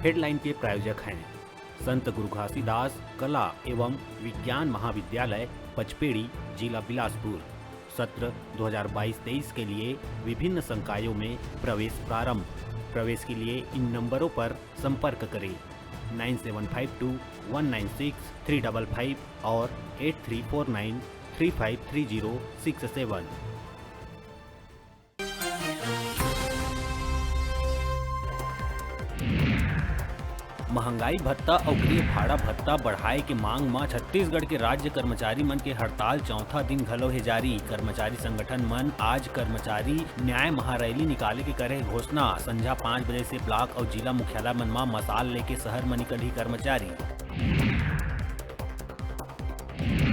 Headline के प्रायोजक हैं संत गुरु घासीदास कला एवं विज्ञान महाविद्यालय पचपेड़ी, जिला बिलासपुर। सत्र 2022-23 के लिए विभिन्न संकायों में प्रवेश प्रारंभ। प्रवेश के लिए इन नंबरों पर संपर्क करें 9752196355 और 8349353067। महंगाई भत्ता और गृह भाड़ा भत्ता बढ़ाए के मांग में छत्तीसगढ़ के राज्य कर्मचारी मन के हड़ताल चौथा दिन घलो है जारी। कर्मचारी संगठन मन आज कर्मचारी न्याय महारैली निकाले के करे घोषणा। संध्या 5 बजे से ब्लॉक और जिला मुख्यालय मन में मसाल लेके शहर में निकली कर्मचारी।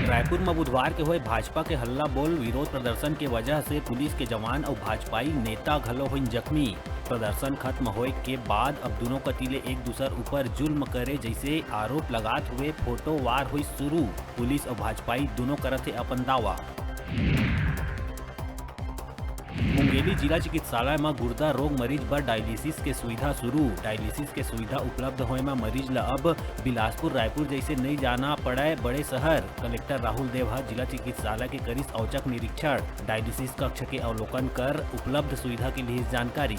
रायपुर में बुधवार के हुए भाजपा के हल्ला बोल विरोध प्रदर्शन के वजह से पुलिस के जवान और भाजपाई नेता घलो हुई जख्मी। प्रदर्शन खत्म होए के बाद अब दोनों कतीले एक दूसर ऊपर जुल्म करे जैसे आरोप लगात हुए फोटो वार हुई शुरू। पुलिस और भाजपाई दोनों करत थे अपन दावा। मुंगेली जिला चिकित्सालय में गुर्दा रोग मरीज बर डायलिसिस के सुविधा शुरू। डायलिसिस के सुविधा उपलब्ध होए में मरीज ला अब बिलासपुर रायपुर जैसे नहीं जाना पड़े बड़े शहर। कलेक्टर राहुल देवहा जिला चिकित्सालय के करिस औचक निरीक्षण। डायलिसिस कक्ष के अवलोकन कर उपलब्ध सुविधा की ली जानकारी।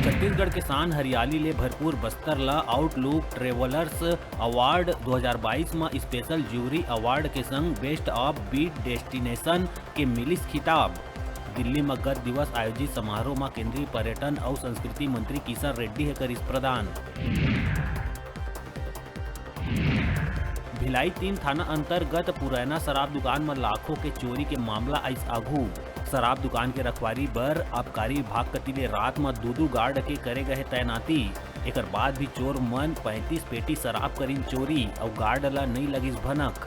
छत्तीसगढ़ के शान हरियाली ले भरपूर बस्तर ला आउटलुक ट्रेवलर्स अवार्ड 2022 में स्पेशल ज्यूरी अवार्ड के संग बेस्ट ऑफ बीट डेस्टिनेशन के मिलिस खिताब। दिल्ली में गत दिवस आयोजित समारोह में केंद्रीय पर्यटन और संस्कृति मंत्री किशन रेड्डी है करिस प्रदान। भिलाई 3 थाना अंतर्गत पुराना शराब दुकान में लाखों के चोरी के मामला आइस आघू। शराब दुकान के रखवारी बर आबकारी विभाग कतिले रात में 2 गार्ड के करे गए तैनाती। एकर बाद भी चोर मन 35 पेटी शराब करीन चोरी और गार्ड ला नहीं लगिस भनक।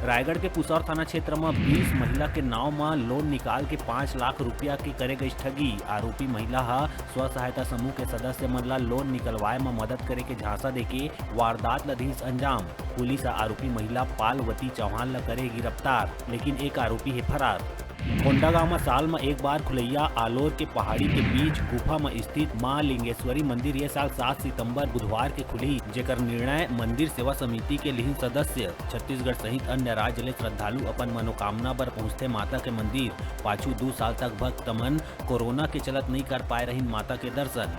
रायगढ़ के पुसौर थाना क्षेत्र में 20 महिला के नाव में लोन निकाल के 5 लाख रुपया के करे गई ठगी। आरोपी महिला हा स्व सहायता समूह के सदस्य मन ला लोन निकलवाए में मदद करे के झांसा देके वारदात ला दीस अंजाम। पुलिस आरोपी महिला पालवती चौहान ला करे गिरफ्तार, लेकिन एक आरोपी है फरार। कोंडागांव में साल में एक बार खुलैया आलोर के पहाड़ी के बीच गुफा में स्थित मां लिंगेश्वरी मंदिर ये साल 7 सितंबर बुधवार के खुली, जेकर निर्णय मंदिर सेवा समिति के लिहिन सदस्य। छत्तीसगढ़ सहित अन्य राज्य ले श्रद्धालु अपन मनोकामना बर पहुंचते माता के मंदिर। पाछू 2 साल तक भक्त मन कोरोना के चलत नहीं कर पाए रही माता के दर्शन।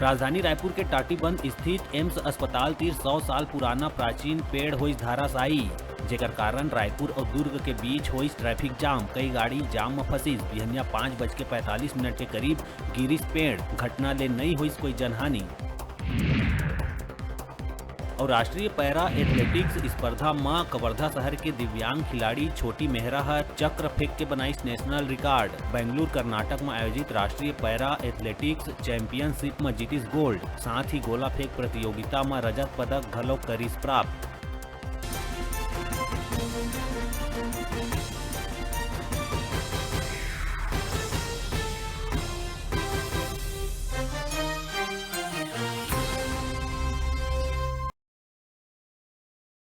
राजधानी रायपुर के टाटीबंध स्थित एम्स अस्पताल तीर 100 साल पुराना प्राचीन पेड़ हुई धाराशायी, जेकर कारण रायपुर और दुर्ग के बीच हुई ट्रैफिक जाम। कई गाड़ी जाम में फंसी। बिहनिया 5:45 के करीब गिरिस पेड़। घटना ले नहीं हुई कोई जनहानि। और राष्ट्रीय पैरा एथलेटिक्स स्पर्धा में कवर्धा शहर के दिव्यांग खिलाड़ी छोटी मेहरा चक्र फेंक के बनाइस नेशनल रिकॉर्ड। बेंगलुरु कर्नाटक में आयोजित राष्ट्रीय पैरा एथलेटिक्स चैंपियनशिप में जीतिस गोल्ड। साथ ही गोला फेंक प्रतियोगिता में रजत पदक घलो करिस प्राप्त।